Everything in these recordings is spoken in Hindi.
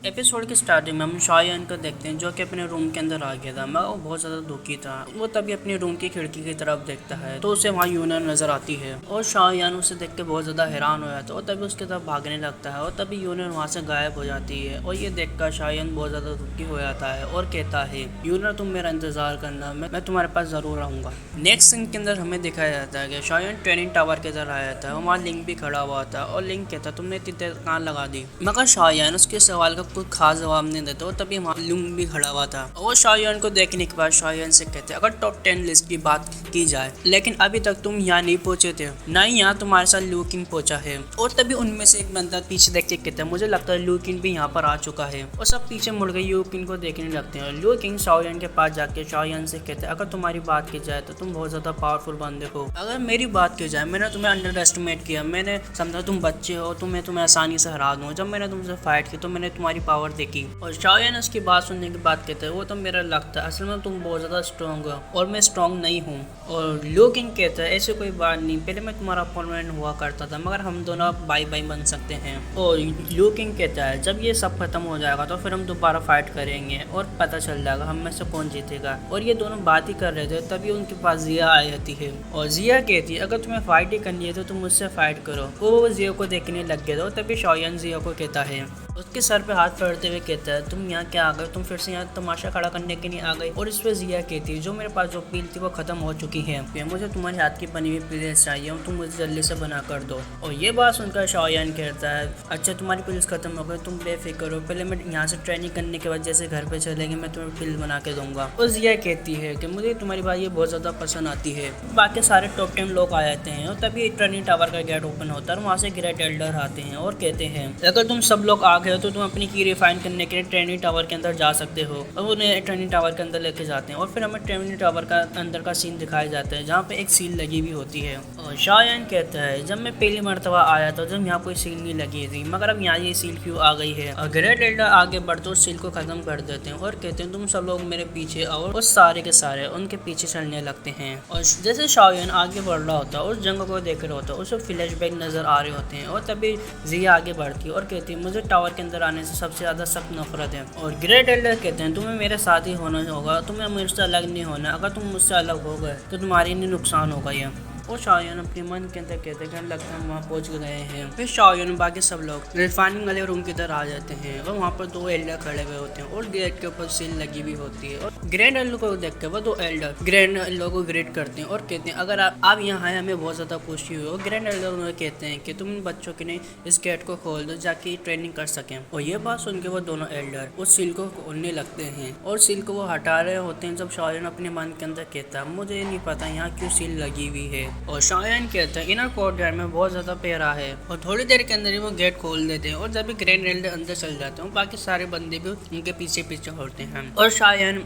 एपिसोड की स्टार्टिंग में हम शायान को देखते हैं जो कि अपने रूम के अंदर आ गया था। मैं वो बहुत ज़्यादा दुखी था। वो तभी अपनी रूम की खिड़की की तरफ देखता है तो उसे वहाँ यूनर नज़र आती है और शायान उसे देख के बहुत ज़्यादा हैरान हो जाता है और तभी उसके तरफ भागने लगता है और तभी यूनर वहाँ से गायब हो जाती है। और ये देखकर शायान बहुत ज़्यादा दुखी हो जाता है और कहता है, यूनर तुम मेरा इंतज़ार करना, मैं तुम्हारे पास ज़रूर रहूँगा। नेक्स्ट सीन के अंदर हमें दिखाया जाता है कि शायान ट्रेनिंग टावर के तरफ आया था। वहाँ लिंक भी खड़ा हुआ था और लिंक कहता तुमने इतनी देर कहाँ लगा दी, मगर शायान उसके सवाल का कुछ खास जवाब नहीं देता और तभी वहाँ लुंग भी खड़ा हुआ था। और शायान को देखने के बाद शायान से कहते अगर टॉप 10 लिस्ट की बात की जाए, लेकिन अभी तक तुम यहाँ नहीं पहुंचे थे, ना ही यहाँ तुम्हारे साथ लू किंग पहुंचा है। और तभी उनमें से एक बंदा पीछे देख के कहता है मुझे लगता है लू किंग भी यहाँ पर आ चुका है। और सब पीछे मुड़ गए लू किंग को देखने लगते हैं। लू किंग शायान के पास जाके शायान से कहते हैं अगर तुम्हारी बात की जाए तो तुम बहुत ज्यादा पावरफुल बंदे हो। अगर मेरी बात की जाए, मैंने तुम्हें अंडर एस्टिमेट किया, मैंने समझा तुम बच्चे हो, तुम्हें आसानी से हरा दूँ। जब मैंने तुमसे फाइट की तो मैंने तुम्हारी पावर देखी। और शायान उसकी बात सुनने की बात कहते हैं वो तो मेरा लगता है, असल में तुम बहुत ज़्यादा स्ट्रॉन्ग हो और मैं स्ट्रॉन्ग नहीं हूँ। और लू किंग कहता है ऐसे कोई बात नहीं, पहले मैं तुम्हारा अपोनेंट हुआ करता था मगर हम दोनों भाई भाई बन सकते हैं। और लू किंग कहता है जब ये सब खत्म हो जाएगा तो फिर हम दोबारा फाइट करेंगे और पता चल जाएगा हम में से कौन जीतेगा। और ये दोनों बात ही कर रहे थे तभी उनके पास जिया आ जाती है और जिया कहती है अगर तुम्हें फाइट ही करनी है तो तुम मुझसे फाइट करो। वो जिया को देखने लग गया था और तभी शायान जिया को कहता है, उसके सर पे हाथ फेरते हुए कहता है तुम यहाँ क्या आ गए, तुम फिर से यहाँ तमाशा खड़ा करने के लिए आ गई। और इस पे जिया कहती है जो मेरे पास जो पील थी वो खत्म हो चुकी है, मुझे तुम्हारे हाथ की बनी हुई पिल्स चाहिए, तुम मुझे जल्दी से बना कर दो। और ये बात सुनकर शायान कहता है अच्छा तुम्हारी पिल्स खत्म हो गई, तुम बेफिक्र हो, पहले मैं यहाँ से ट्रेनिंग करने के बाद जैसे घर पे चलेंगे मैं तुम्हें पिल बना के दूंगा। और जिया कहती है कि मुझे तुम्हारी बात ये बहुत ज़्यादा पसंद आती है। बाकी सारे टॉप 10 लोग आ जाते हैं और तभी ट्रेनिंग टावर का गेट ओपन होता है और वहाँ से ग्रेट एल्डर आते हैं और कहते हैं अगर तुम सब लोग आ गए हो तो तुम अपनी की रिफाइन करने के लिए ट्रेनिंग टावर के अंदर जा सकते हो। और उन्हें ट्रेनिंग टावर के अंदर लेके जाते हैं और फिर हमें ट्रेनिंग टावर का अंदर का सीन दिखाया जाता है जहाँ पे एक सील लगी हुई होती है। और शायान कहता है जब मैं पहली मरतबा आया था जब यहाँ कोई सील नहीं लगी थी, मगर अब यहाँ ये सील क्यों आ गई है। और ग्रेट एल्डर आगे बढ़ते उस सील को खत्म कर देते हैं और कहते हैं तुम सब लोग मेरे पीछे आओ। और सारे के सारे उनके पीछे चलने लगते हैं। और जैसे शायान आगे बढ़ रहा होता है उस जंगल को देख रहा होता है उसे फ्लैशबैक नजर आ रहे होते हैं। और तभी जिया आगे बढ़ती है और कहती है मुझे टावर के अंदर आने से सबसे ज़्यादा सख्त नफरत है। और ग्रेट एल्डर कहते हैं तुम्हें मेरे साथ ही होना होगा, तुम्हें मुझसे अलग नहीं होना, अगर तुम मुझसे अलग हो गए तो तुम्हारे लिए नुकसान होगा। ये और शायान अपने मन के अंदर कहते हैं लगता है वहाँ पहुँच गए हैं। फिर शायान बाकी सब लोग रिफाइनिंग वाले रूम की तरह आ जाते हैं और वहाँ पर दो एल्डर खड़े हुए होते हैं और गेट के ऊपर सील लगी हुई होती है। और ग्रैंड एल्डर को देख कर वो दो एल्डर ग्रैंड एल्डर को ग्रेट करते हैं और कहते हैं अगर आप यहाँ आए हमें बहुत ज़्यादा खुशी हुई। और ग्रैंड एल्डर उन्हें कहते हैं कि तुम बच्चों के लिए इस गेट को खोल दो जाके ट्रेनिंग कर सकें। और ये बात सुन के वो दोनों एल्डर उस सील को खोलने लगते हैं और सील को वो हटा रहे होते हैं जब शायान अपने मन के अंदर कहता है मुझे नहीं पता यहाँ क्यों सील लगी हुई है। और शायान कहता है इनर कोर्टयार्ड में बहुत ज्यादा प्यारा है। और थोड़ी देर के अंदर ही वो गेट खोल देते हैं और जब भी ग्रैंड एल्डर अंदर चल जाते हैं बाकी सारे बंदे भी उनके पीछे पीछे होते हैं। और शायान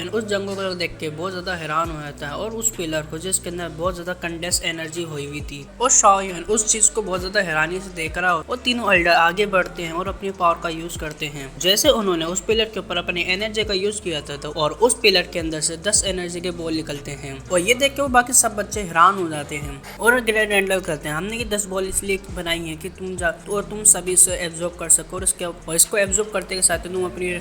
उस जंगल को देख के बहुत ज्यादा हैरान हो जाता है और उस पिलर को जिसके अंदर बहुत ज्यादा कंडेंस एनर्जी हुई हुई थी। और शायान उस चीज को बहुत ज्यादा हैरानी से देख रहा हो और तीनों एल्डर आगे बढ़ते हैं और अपनी पावर का यूज करते हैं। जैसे उन्होंने उस पिलर के ऊपर अपनी एनर्जी का यूज किया था तो और उस पिलर के अंदर से 10 एनर्जी के बॉल निकलते हैं। और ये देख के वो बाकी सब बच्चे हैरान हो जाते हैं और ग्रेट एल्डर करते हैं हमने ये 10 बॉल इसलिए बनाई है कि तुम सभी इसे एब्जॉर्ब कर सको और इसको एब्जॉर्ब करते के साथ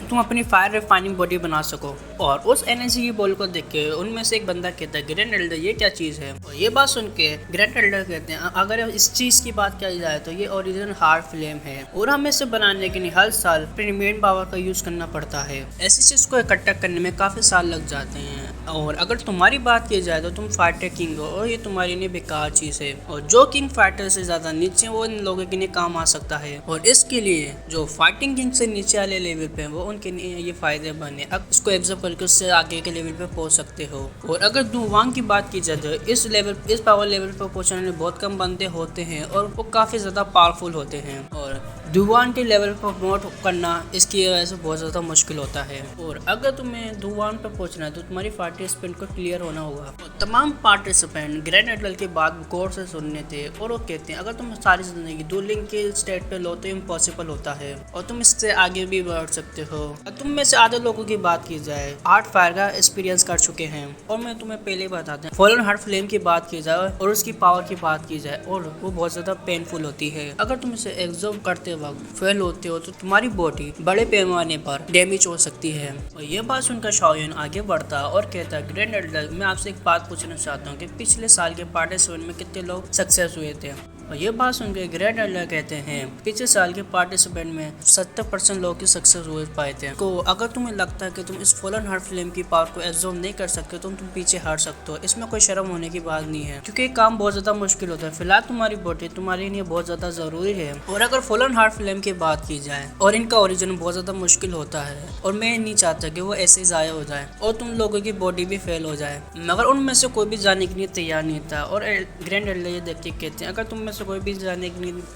तुम अपनी फायर रिफाइनिंग बॉडी बना सको। और उस एनर्जी की बॉल को देख के उनमें से एक बंदा कहता है ग्रैंड एल्डर ये क्या चीज है। और ये बात सुन के ग्रैंड एल्डर कहते हैं अगर इस चीज की बात की जाए तो ये ओरिजिनल हार्ड फ्लेम है और हमें इसे बनाने के लिए हर साल अपनी मेन पावर का यूज करना पड़ता है। ऐसी चीज को इकट्ठा करने में काफी साल लग जाते हैं। और अगर तुम्हारी बात की जाए तो तुम फाइटर किंग हो और ये तुम्हारे लिए बेकार चीज है। और जो किंग फाइटर से ज्यादा नीचे वो इन लोगों के लिए काम आ सकता है। और इसके लिए जो फाइटिंग किंग से नीचे वाले लेवल पे वो उनके लिए ये फायदे बने, अब इसको एब्जॉर्ब करके उससे आगे के लेवल पे पहुंच सकते हो। और अगर दुवांग की बात की जाए तो इस पावर लेवल पे पहुंचने में बहुत कम बंदे होते हैं और वो काफी ज्यादा पावरफुल होते हैं। और दुवान के लेवल पर प्रमोट करना इसकी वजह से बहुत ज़्यादा मुश्किल होता है। और अगर तुम्हें दुवान पर पहुंचना है तो तुम्हारी पार्टिसिपेंट को क्लियर होना होगा। और तमाम पार्टिसिपेंट ग्रैंड एल्डर की बात गौर से सुनने थे और वो कहते हैं अगर तुम सारी जिंदगी दुलिंग के स्टेट पे लो तो इम्पॉसिबल होता है और तुम इससे आगे भी बढ़ सकते हो। तुम में से आधे लोगों की बात की जाए हार्ट फायर का एक्सपीरियंस कर चुके हैं। और मैं तुम्हें पहले बताता हूँ फॉलन हार्ट फ्लेम की बात की जाए और उसकी पावर की बात की जाए और वो बहुत ज़्यादा पेनफुल होती है। अगर तुम इसे एब्जॉर्ब करते जब आप फेल होते हो तो तुम्हारी बॉडी बड़े पैमाने पर डैमेज हो सकती है। और ये बात सुनकर शाओयान आगे बढ़ता और कहता है, ग्रैंड एल्डर, मैं आपसे एक बात पूछना चाहता हूँ कि पिछले साल के पार्टिसिपेंट में कितने लोग सक्सेस हुए थे। और ये बात सुनकर ग्रैंड एल्डर कहते हैं, पिछले साल के पार्टिसिपेंट में 70% लोग की सक्सेस हुए पाए थे। तो अगर तुम्हें लगता है कि तुम इस फॉलन हार्ट फ्लेम की पावर को एब्जॉर्ब नहीं कर सकते तो तुम पीछे हट सकते हो। इसमें कोई शर्म होने की बात नहीं है, क्योंकि ये काम बहुत ज्यादा मुश्किल होता है। फिलहाल तुम्हारी बॉडी तुम्हारे लिए बहुत ज्यादा जरूरी है। और अगर फॉलन हार्ट फ्लेम की बात की जाए और इनका ओरिजिन बहुत ज्यादा मुश्किल होता है और मैं नहीं चाहता कि वो ऐसे जाया हो जाए और तुम लोगों की बॉडी भी फेल हो जाए, मगर उनमें से कोई भी जाने के लिए तैयार नहीं था। और ग्रैंड एल्डर ये देख के कहते हैं, अगर तुम में से कोई भी जाने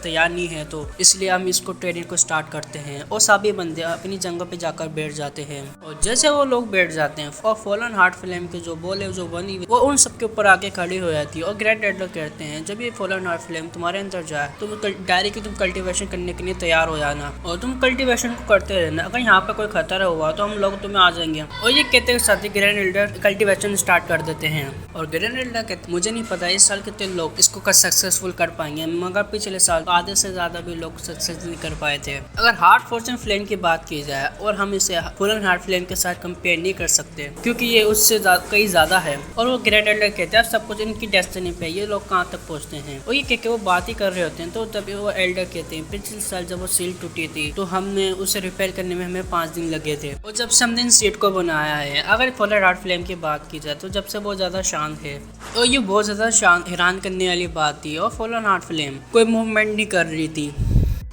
तैयार नहीं है तो इसलिए हम इसको ट्रेनिंग को स्टार्ट करते हैं। और सभी बंदे अपनी जगह पे जाकर बैठ जाते हैं। और जैसे वो लोग बैठ जाते हैं और फॉलन हार्ट फ्लेम के जो बॉल है जो बनी वो उन सबके ऊपर आके खड़ी हो जाती है। और ग्रैंड एल्डर कहते हैं, जब ये फॉलन हार्ट फ्लेम तुम्हारे अंदर जाए तो डायरेक्ट तुम कल्टीवेशन करने के लिए तैयार हो जाना और तुम कल्टीवेशन को करते रहना। अगर यहाँ पर कोई खतरा हुआ तो हम लोग तुम्हें आ जाएंगे। और ये कहते हैं साथ ही ग्रैंड एल्डर कल्टीवेशन स्टार्ट कर देते हैं। और ग्रैंड एल्डर कहते, मुझे नहीं पता इस साल कितने लोग इसको सक्सेसफुल कर पाएंगे, मगर पिछले साल आधे से ज्यादा भी लोग सक्सेस नहीं कर पाए थे। अगर हार्ट फॉर्चून फ्लेम की बात की जाए और हम इसे फॉलन हार्ट फ्लेम के साथ कंपेयर नहीं कर सकते क्योंकि ये उससे कई ज्यादा है। और वो ग्रैंड एल्डर कहते हैं, सब कुछ इनकी डेस्टिनी पे, ये लोग कहाँ तक पहुँचते हैं। और ये कहकर वो बात ही कर रहे होते हैं तो तभी वो एल्डर कहते हैं, पिछले साल जब वो सील टूटी थी तो हमने उसे रिपेयर करने में हमें 5 दिन लगे थे और जब से हमने इन सीट को बनाया है। अगर फॉलन हार्ट फ्लेम की बात की जाए तो जब से बहुत ज्यादा शांत है। और ये बहुत ज्यादा शांत हैरान करने वाली बात थी। और फॉलन हार्ट फ्लेम कोई मूवमेंट नहीं कर रही थी।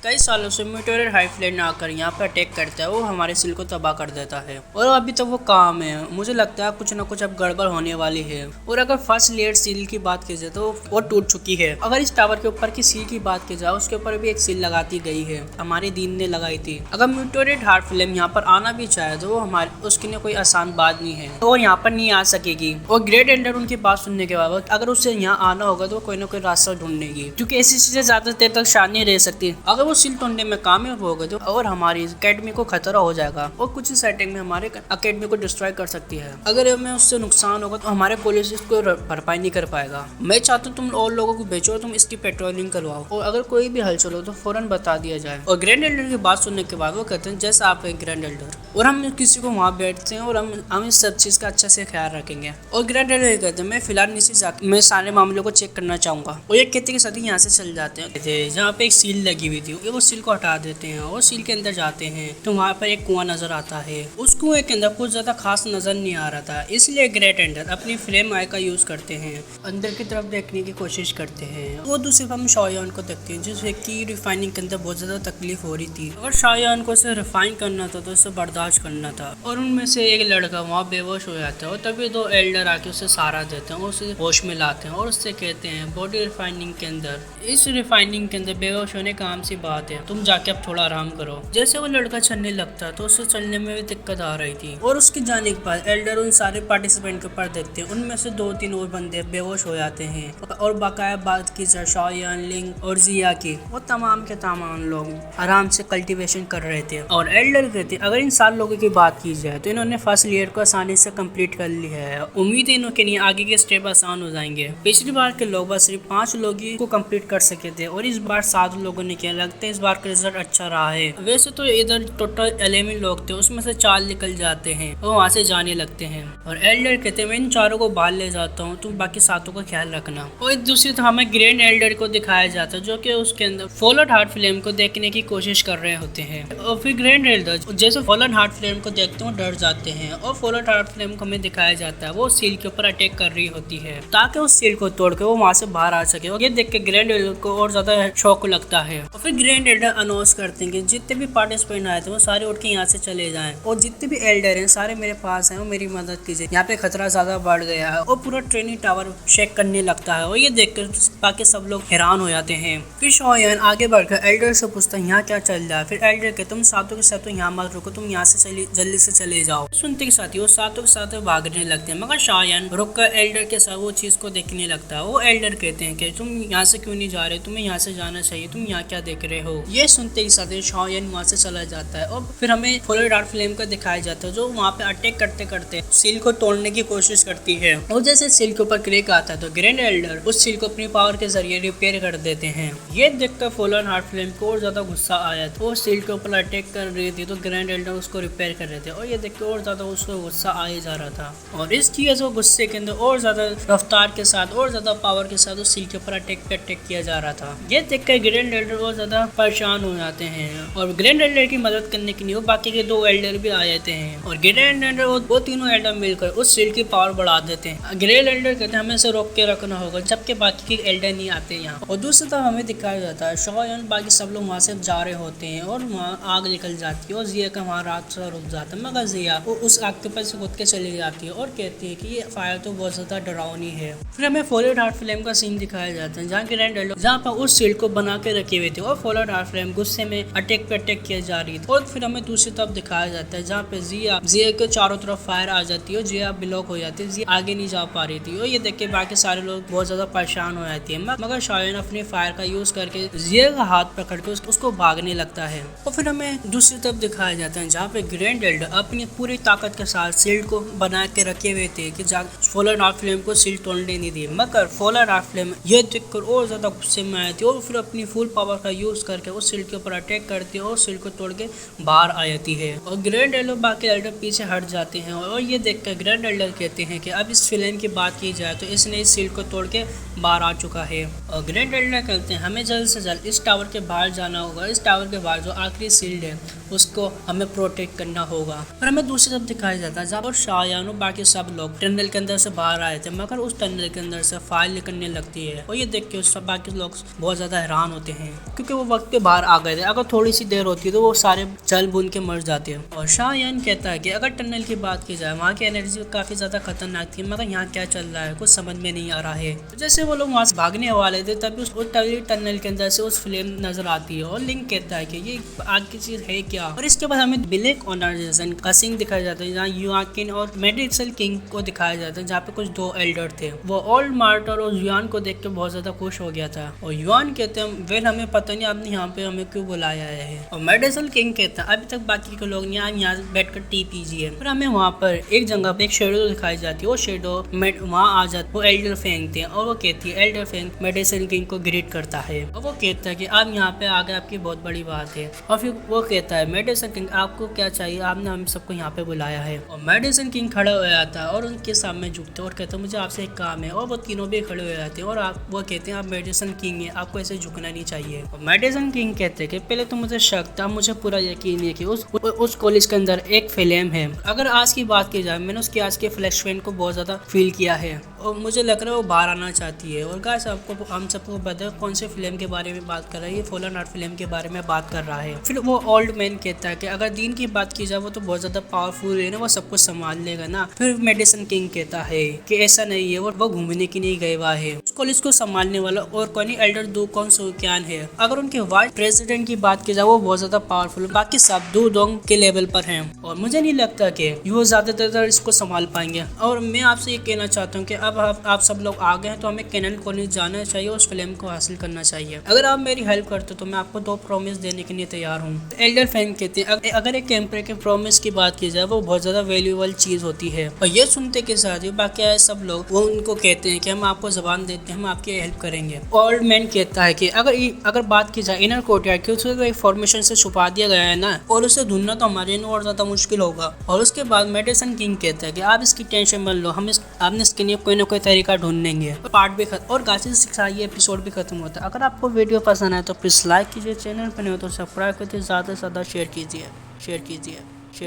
कई सालों से मीटेरियल हाई फ्लेम आकर यहाँ पर अटैक करता है, वो हमारे सिल को तबाह कर देता है। और अभी तक वो काम है, मुझे लगता है कुछ ना कुछ अब गड़बड़ होने वाली है। और अगर फर्स्ट लेयर सील की बात की जाए तो वो टूट चुकी है। अगर इस टावर के ऊपर की सील की बात की जाए उसके ऊपर भी एक सील लगाती गई है, हमारे दीन ने लगाई थी। अगर मीटेरियल हार्ट फ्लेम यहाँ पर आना भी चाहे तो वो हमारे उसके लिए कोई आसान बात नहीं है और यहाँ पर नहीं आ सकेगी। और ग्रेट एल्डर उनकी बात सुनने के बाद अगर उसे यहाँ आना होगा तो कोई ना कोई रास्ता ढूंढेगी, क्योंकि ऐसी चीजें ज्यादा देर तक शांत नहीं रह सकती। अगर वो सील तोड़ने में कामयाब हो गए तो और हमारी अकेडमी को खतरा हो जाएगा और कुछ ही सेटिंग में हमारे अकेडमी को डिस्ट्रॉय कर सकती है। अगर हमें उससे नुकसान होगा तो हमारे कॉलेज इसको भरपाई नहीं कर पाएगा। मैं चाहता हूँ तुम और लोगों को भेजो और तुम इसकी पेट्रोलिंग करवाओ और अगर कोई भी हलचल हो तो फौरन बता दिया जाए। और ग्रैंड एल्डर की बात सुनने के बाद वो कहते हैं, जैसा आप एक ग्रैंड एल्डर, और हम किसी को वहाँ बैठते हैं और हम इस सब चीज का अच्छे से ख्याल रखेंगे। और ग्रैंड एल्डर कहते हैं, मैं फिलहाल नीचे जाकर मैं सारे मामलों को चेक करना चाहूंगा। और ये कहते कि सभी यहाँ से चल जाते हैं। जहाँ पे एक सील लगी हुई थी वो सील को हटा देते हैं और सील के अंदर जाते हैं तो वहाँ पर एक कुआं नजर आता है। उस कुएं के अंदर कुछ ज्यादा खास नजर नहीं आ रहा था, इसलिए ग्रेट एल्डर अपनी फ्लेम आई का यूज करते हैं, अंदर की तरफ देखने की कोशिश करते हैं। वो दूसरी हम शाओयान को देखते हैं जिससे कि रिफाइनिंग के अंदर बहुत ज्यादा तकलीफ हो रही थी और शाओयान को उसे रिफाइन करना था तो उसे बर्दाश्त करना था। और उनमें से एक लड़का वहाँ बेहोश हो जाता है और तभी दो एल्डर आके उसे सहारा देते हैं और उसे होश में लाते हैं और उससे कहते हैं, बॉडी रिफाइनिंग के अंदर, इस रिफाइनिंग के अंदर बेहोश होने का आम सी बात है, तुम जाके अब थोड़ा आराम करो। जैसे वो लड़का चलने लगता तो उसे चलने में भी दिक्कत आ रही थी और उसके जाने के बाद एल्डर उन सारे पार्टिसिपेंट के ऊपर देखते हैं। उनमें से 2-3 और बंदे बेहोश हो जाते हैं और बकाया बात की शाओयान, लिंग और जिया की, वो तमाम के तमाम लोग आराम से कल्टीवेशन कर रहे थे। और एल्डर कहते हैं, अगर इन 7 लोगों की बात की जाए तो इन्होंने फर्स्ट ईयर को आसानी से कंप्लीट कर लिया है। उम्मीद है इनके लिए आगे के स्टेप आसान हो जाएंगे। पिछली बार के लोग बस सिर्फ 5 लोग ही को कंप्लीट कर सके थे और इस बार 7 लोगों ने किया। लगता है इस बार का रिजल्ट अच्छा रहा है। वैसे तो इधर टोटल 11 लोग थे, उसमें से 4 निकल जाते हैं और वहाँ से जाने लगते हैं। और एल्डर कहते हैं, मैं इन 4 को बाहर ले जाता हूँ, तुम बाकी 7 का ख्याल रखना। और दूसरी तरफ हमें ग्रैंड एल्डर को दिखाया जाता है जो कि उसके अंदर फॉलन हार्ट फ्लेम को देखने की कोशिश कर रहे होते हैं। और फिर ग्रैंड एल्डर जैसे फॉलन हार्ट फ्लेम को देखते हैं डर जाते हैं और फॉलन हार्ट फ्लेम को हमें दिखाया जाता है वो सील के ऊपर अटैक कर रही होती है ताकि उस सील को तोड़ के वो वहाँ से बाहर आ सके। और ये देख के ग्रैंड एल्डर को और ज्यादा शौक लगता है। और फिर ग्रैंड एल्डर अनाउंस करते हैं कि जितने भी पार्टिसिपेंट आए थे वो सारे उठ के यहाँ से चले जाएं और जितने भी एल्डर हैं सारे मेरे पास हैं, वो मेरी मदद कीजिए, यहाँ पे खतरा ज्यादा बढ़ गया है। और पूरा ट्रेनिंग टावर शेक करने लगता है और ये देखकर बाकी सब लोग हैरान हो जाते हैं। फिर शाओयान आगे बढ़कर एल्डर से पूछता है, यहाँ क्या चल रहा है। फिर एल्डर के, तुम 7 के साथ तो यहाँ मत रुको, तुम यहाँ से जल्दी से चले जाओ। सुनते के साथ ही वो 7 के साथ भागने लगते हैं, मगर शाओयान रुककर एल्डर के साथ वो चीज को देखने लगता है। वो एल्डर कहते हैं कि तुम यहाँ से क्यों नहीं जा रहे, तुम्हें यहाँ से जाना चाहिए, तुम यहाँ क्या देख रहे हो। ये सुनते ही साथ शाओयान वहाँ से चला जाता है और फिर हमें फुल डार्क फ्लेम का दिखाया जाता है जो वहाँ पे अटैक करते करते सील को तोड़ने की कोशिश करती है। और जैसे सील के ऊपर क्रैक आता है तो ग्रैंड एल्डर उस सील को अपनी पावर के जरिए रिपेयर कर देते हैं। ये देखकर फुल डार्क फ्लेम को और ज्यादा गुस्सा आया था। वो सील के ऊपर अटैक कर रही थी तो ग्रैंड एल्डर उसको रिपेयर कर रहे थे और ये देख के और ज्यादा उसको गुस्सा आए जा रहा था। और इस चीज को गुस्से के अंदर और ज्यादा रफ्तार के साथ और ज्यादा पावर के साथ उस सील के ऊपर अटैक किया जा रहा था। ये देखकर ग्रैंड एल्डर और ज्यादा परेशान हो जाते हैं और ग्रैंड एल्डर की मदद करने के लिए वो बाकी के 2 एल्डर भी आ जाते हैं और ग्रैंड एल्डर और वो तीनों एल्डर मिलकर उस सील की पावर बढ़ा देते हैं। ग्रैंड एल्डर कहते हैं हमें इसे रोक के रखना होगा जबकि बाकी के एल्डर नहीं आते यहाँ। और दूसरी तरफ हमें दिखाया जाता है शाओयान बाकी सब लोग वहाँ से जा रहे होते हैं और वहाँ आग निकल जाती है और जिया का वहाँ रात से रुक जाता है, मगर जिया वो उस आग के ऊपर से कूद के चली जाती है और कहती है कि ये फायर तो बहुत ज्यादा डरावनी है। फिर हमें फुल डार्क फ्लेम का सीन दिखाया जाता है जहाँ ग्रैंड एल्डर जहाँ पर उस सील को बना के रखे हुए थे और फुल डार्क फ्लेम गुस्से में अटैक पे अटैक किया जा रही थी। और फिर हमें दूसरी तरफ दिखाया जाता है जहाँ पे जिया के चारों तरफ फायर आ जाती है और जिया ब्लॉक हो जाती है, जिया आगे नहीं जा पा रही थी और ये देख के बाकी सारे लोग बहुत ज्यादा परेशान हो जाती है। मगर शाओयान अपनी फायर का यूज करके जिया का हाथ पकड़ के उसको भागने लगता है। और फिर हमें दूसरी तरफ दिखाया जाता है जहाँ पे ग्रैंड एल्डर अपनी पूरी ताकत के साथ सील को बना के रखे हुए थे कि फुल डार्क फ्लेम को सील तोड़ने नहीं दी, मगर फुल डार्क फ्लेम ये देखकर और ज्यादा गुस्से में आई थी और फिर अपनी फुल पावर का यूज करके उस सील के ऊपर अटैक करती है और सील को तोड़ के बाहर आ जाती है। और ग्रैंड एल्डर बाकी एल्डर पीछे हट जाते हैं और ये देखकर ग्रैंड एल्डर कहते हैं कि अब इस फिल्म की बात की जाए तो इसने इस सील को तोड़ के बाहर आ चुका है। और ग्रैंड एल्डर कहते हैं हमें जल्द से जल्द इस टावर के बाहर जाना होगा, इस टावर के बाहर जो आखिरी सील्ड है उसको हमें प्रोटेक्ट करना होगा। और हमें दूसरी तरफ दिखाया जाता है जहाँ पर शाओयान और बाकी सब लोग टनल के अंदर से बाहर आए थे, मगर उस टनल के अंदर से फायर निकलने लगती है और ये देख के सब बाकी लोग बहुत ज्यादा हैरान होते हैं क्योंकि वो वक्त पे बाहर आ गए थे। अगर थोड़ी सी देर होती तो वो सारे जल बुन के मर जाते हैं। और शाओयान कहता है कि अगर टनल की बात की जाए वहाँ की एनर्जी काफी ज्यादा खतरनाक थी, मगर यहाँ क्या चल रहा है कुछ समझ में नहीं आ रहा है। जैसे वो लोग वहाँ से भागने वाले थे तभी उस टनल के अंदर से उस फ्लेम नजर आती है और लिंक कहता है कि ये आग की चीज है क्या। और इसके बाद हमें ब्लैक ऑर्गेनाइजेशन का सीन दिखाया जाता है जहाँ युआकिन और मेडिसल किंग को दिखाया जाता है जहाँ पे कुछ 2 एल्डर थे। वो ओल्ड मार्टर और युआन को देख के बहुत ज्यादा खुश हो गया था और युआन कहते हैं वेल हमें पता नहीं आपने यहाँ पे हमें क्यों बुलाया है। और मेडिसल किंग कहता है अभी तक बाकी के लोग यहाँ बैठ कर टी पीजिए। फिर हमें वहाँ पर एक जगह पे एक शेडो दिखाई जाती है और शेडो वहाँ आ जाती वो एल्डर फेंग थे और वो कहती है एल्डर फेंग मेडिसल किंग को ग्रीट करता है और वो कहता है कि आप यहाँ पे आ गए आपकी बहुत बड़ी बात है। और फिर वो कहता है मेडिसन किंग आपको क्या चाहिए, आपने हम सबको यहाँ पे बुलाया है। और मेडिसन किंग खड़ा हो जाता है और उनके सामने झुकते और कहते हैं मुझे आपसे एक काम है। और वो तीनों भी खड़े हो जाते हैं और वो कहते हैं आप मेडिसन किंग है, आपको ऐसे झुकना नहीं चाहिए। और मेडिसन किंग कहते हैं कि पहले तो मुझे शक था, मुझे पूरा यकीन है कि उस कॉलेज के अंदर एक फ्लेम है। अगर आज की बात की जाए मैंने उसकी आज के फ्लैश फ्रेंड को बहुत ज्यादा फील किया है और मुझे लग रहा है वो बाहर आना चाहती है। और गाइस आपको हम सबको पता है कौन से फिल्म के बारे में बात कर रहा है, ये फॉलन आर्ट फिल्म के बारे में बात कर रहा है। फिर वो ओल्ड मैन कहता है कि अगर दीन की बात की जाए वो तो बहुत ज्यादा पावरफुल है ना, वो सब कुछ संभाल लेगा ना। फिर मेडिसन किंग कहता है कि ऐसा नहीं है, वो घूमने की नहीं गए हुआ है, उस कॉलेज को संभालने वाला और कोई एल्डर दो कौन सोक्यान है। अगर उनके वाइस प्रेसिडेंट की बात की जाए वो बहुत ज्यादा पावरफुल, बाकी सब दो दोंग के लेवल पर हैं और मुझे नहीं लगता कि वो ज्यादातर इसको संभाल पाएंगे। और मैं आपसे ये कहना चाहता हूँ कि अब आप सब लोग आ गए हैं तो हमें कैनन कॉलेज जाना चाहिए, उस फिल्म को हासिल करना चाहिए। अगर आप मेरी हेल्प करते तो मैं आपको 2 प्रॉमिस देने के लिए तैयार हूँ। एल्डर फैन कहते हैं अगर एक एम्पायर के प्रॉमिस की बात की जाए वो बहुत ज्यादा वैल्यूएबल चीज होती है। और ये सुनते के साथ ही बाकी सब लोग वो उनको कहते हैं कि हम आपको जबान देते हैं, हम आपकी हेल्प करेंगे। ओल्ड मैन कहता है कि अगर बात की जाए इनर कोर्टयार्ड की, उसे इंफॉर्मेशन से छुपा दिया गया है ना, और उसे ढूंढना तो हमारे लिए और ज्यादा मुश्किल होगा। और उसके बाद मेडिसन किंग कहता है कि आप इसकी टेंशन मत लो, हम आपने इसके लिए कोई ना कोई तरीका ढूंढेंगे। पार्ट भी खत्म और गाइस ये एपिसोड भी खत्म होता है। अगर आपको वीडियो पसंद आए तो प्लीज लाइक कीजिए, चैनल पर नहीं हो तो सब्सक्राइब कीजिए, ज़्यादा से ज़्यादा शेयर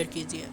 कीजिए।